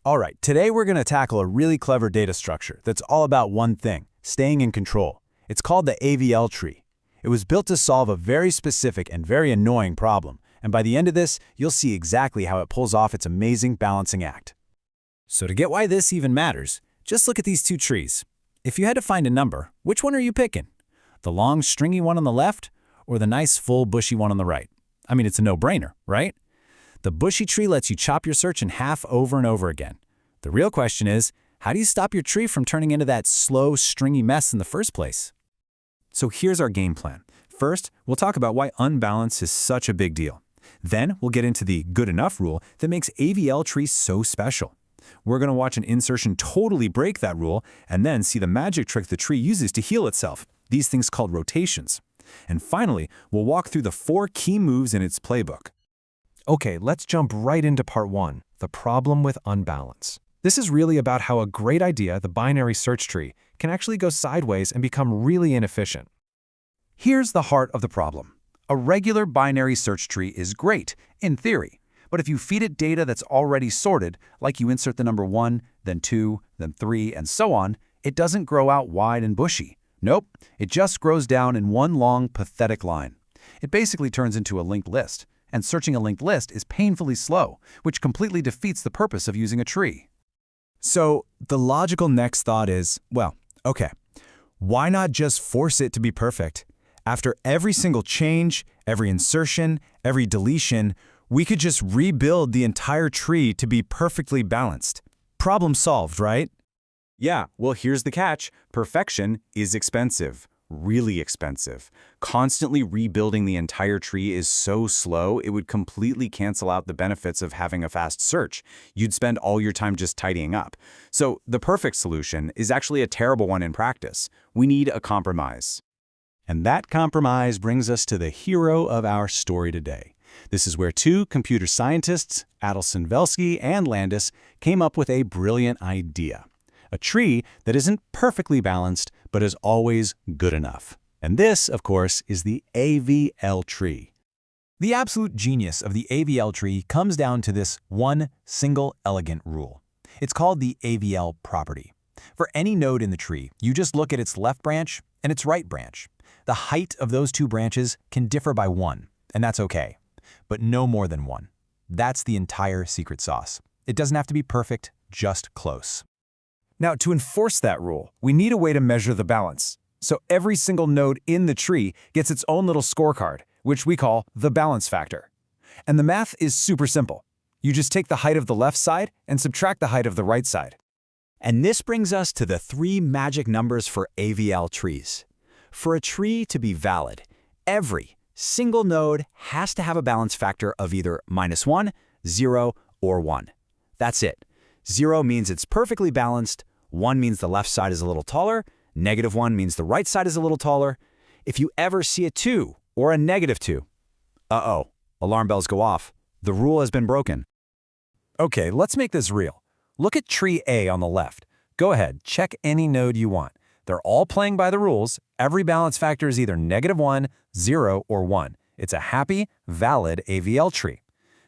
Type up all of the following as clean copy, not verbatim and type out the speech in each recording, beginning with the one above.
All right, today we're going to tackle a really clever data structure that's all about one thing, staying in control. It's called the AVL tree. It was built to solve a very specific and very annoying problem, and by the end of this, you'll see exactly how it pulls off its amazing balancing act. So to get why this even matters, just look at these two trees. If you had to find a number, which one are you picking? The long, stringy one on the left, or the nice, full, bushy one on the right? I mean, it's a no-brainer, right? The bushy tree lets you chop your search in half over and over again. The real question is, how do you stop your tree from turning into that slow, stringy mess in the first place? So here's our game plan. First, we'll talk about why unbalance is such a big deal. Then we'll get into the good enough rule that makes AVL trees so special. We're going to watch an insertion totally break that rule and then see the magic trick the tree uses to heal itself, these things called rotations. And finally, we'll walk through the 4 key moves in its playbook. Okay, let's jump right into part 1, the problem with unbalance. This is really about how a great idea, the binary search tree, can actually go sideways and become really inefficient. Here's the heart of the problem. A regular binary search tree is great, in theory, but if you feed it data that's already sorted, like you insert the number 1, then 2, then 3, and so on, it doesn't grow out wide and bushy. Nope, it just grows down in one long, pathetic line. It basically turns into a linked list, and searching a linked list is painfully slow, which completely defeats the purpose of using a tree. So the logical next thought is, well, okay, why not just force it to be perfect? After every single change, every insertion, every deletion, we could just rebuild the entire tree to be perfectly balanced. Problem solved, right? Yeah, well, here's the catch. Perfection is expensive, really expensive. Constantly rebuilding the entire tree is so slow, it would completely cancel out the benefits of having a fast search. You'd spend all your time just tidying up. So the perfect solution is actually a terrible one in practice. We need a compromise. And that compromise brings us to the hero of our story today. This is where 2 computer scientists, Adelson-Velsky and Landis, came up with a brilliant idea. A tree that isn't perfectly balanced, but is always good enough. And this, of course, is the AVL tree. The absolute genius of the AVL tree comes down to this one single elegant rule. It's called the AVL property. For any node in the tree, you just look at its left branch and its right branch. The height of those 2 branches can differ by 1, and that's okay. But no more than 1. That's the entire secret sauce. It doesn't have to be perfect, just close. Now, to enforce that rule, we need a way to measure the balance. So every single node in the tree gets its own little scorecard, which we call the balance factor. And the math is super simple. You just take the height of the left side and subtract the height of the right side. And this brings us to the 3 magic numbers for AVL trees. For a tree to be valid, every single node has to have a balance factor of either -1, 0, or 1. That's it. 0 means it's perfectly balanced, 1 means the left side is a little taller, -1 means the right side is a little taller. If you ever see a 2 or a -2, uh-oh, alarm bells go off. The rule has been broken. Okay, let's make this real. Look at tree A on the left. Go ahead, check any node you want. They're all playing by the rules. Every balance factor is either -1, 0, or 1. It's a happy, valid AVL tree.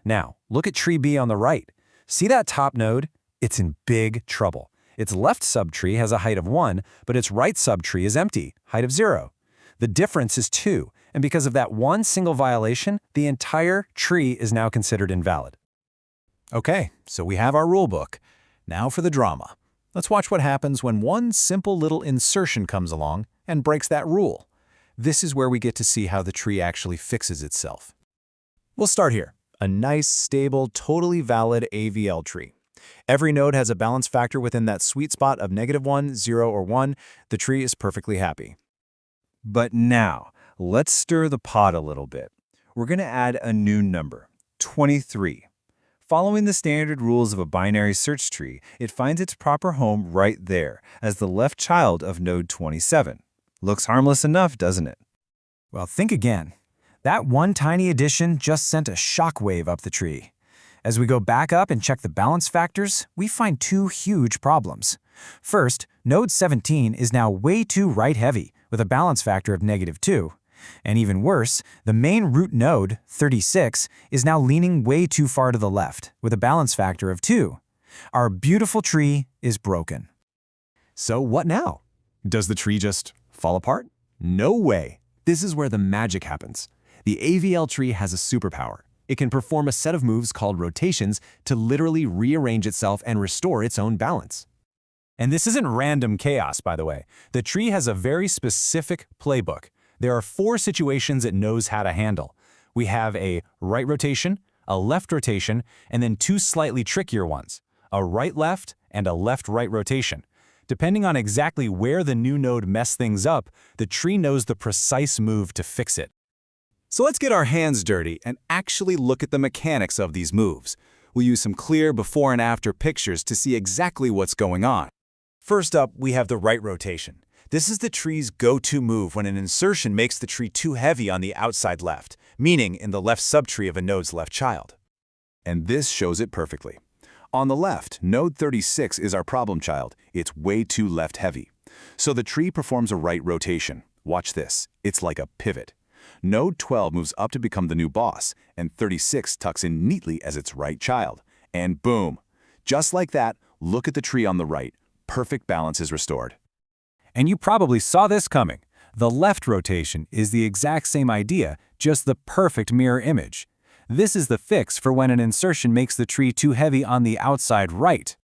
Now, look at tree B on the right. See that top node? It's in big trouble. Its left subtree has a height of 1, but its right subtree is empty, height of 0. The difference is 2, and because of that one single violation, the entire tree is now considered invalid. Okay, so we have our rule book. Now for the drama. Let's watch what happens when one simple little insertion comes along and breaks that rule. This is where we get to see how the tree actually fixes itself. We'll start here. A nice, stable, totally valid AVL tree. Every node has a balance factor within that sweet spot of -1, 0, or 1. The tree is perfectly happy. But now, let's stir the pot a little bit. We're going to add a new number, 23. Following the standard rules of a binary search tree, it finds its proper home right there, as the left child of node 27. Looks harmless enough, doesn't it? Well, think again. That one tiny addition just sent a shockwave up the tree. As we go back up and check the balance factors, we find 2 huge problems. First, node 17 is now way too right-heavy, with a balance factor of -2. And even worse, the main root node, 36, is now leaning way too far to the left, with a balance factor of 2. Our beautiful tree is broken. So what now? Does the tree just fall apart? No way. This is where the magic happens. The AVL tree has a superpower. It can perform a set of moves called rotations to literally rearrange itself and restore its own balance. And this isn't random chaos, by the way. The tree has a very specific playbook. There are 4 situations it knows how to handle. We have a right rotation, a left rotation, and then 2 slightly trickier ones, a right-left and a left-right rotation. Depending on exactly where the new node messed things up, the tree knows the precise move to fix it. So let's get our hands dirty and actually look at the mechanics of these moves. We'll use some clear before and after pictures to see exactly what's going on. First up, we have the right rotation. This is the tree's go-to move when an insertion makes the tree too heavy on the outside left, meaning in the left subtree of a node's left child. And this shows it perfectly. On the left, node 36 is our problem child. It's way too left-heavy. So the tree performs a right rotation. Watch this. It's like a pivot. Node 12 moves up to become the new boss, and 36 tucks in neatly as its right child. And boom! Just like that, look at the tree on the right. Perfect balance is restored. And you probably saw this coming. The left rotation is the exact same idea, just the perfect mirror image. This is the fix for when an insertion makes the tree too heavy on the outside right.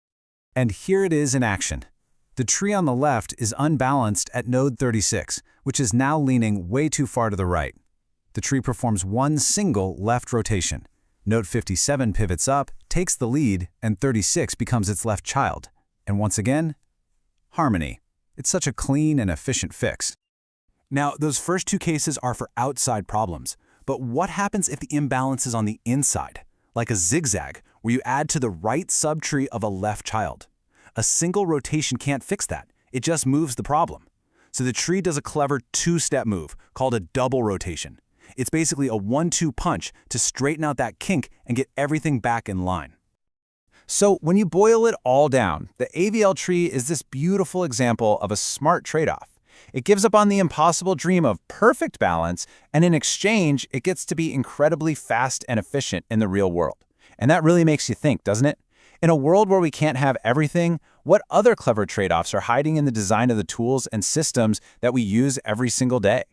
And here it is in action. The tree on the left is unbalanced at node 36, which is now leaning way too far to the right. The tree performs one single left rotation. Node 57 pivots up, takes the lead, and 36 becomes its left child. And once again, harmony. It's such a clean and efficient fix. Now, those first 2 cases are for outside problems. But what happens if the imbalance is on the inside, like a zigzag, where you add to the right subtree of a left child? A single rotation can't fix that. It just moves the problem. So the tree does a clever 2-step move called a double rotation. It's basically a 1-2 punch to straighten out that kink and get everything back in line. So when you boil it all down, the AVL tree is this beautiful example of a smart trade-off. It gives up on the impossible dream of perfect balance, and in exchange, it gets to be incredibly fast and efficient in the real world. And that really makes you think, doesn't it? In a world where we can't have everything, what other clever trade-offs are hiding in the design of the tools and systems that we use every single day?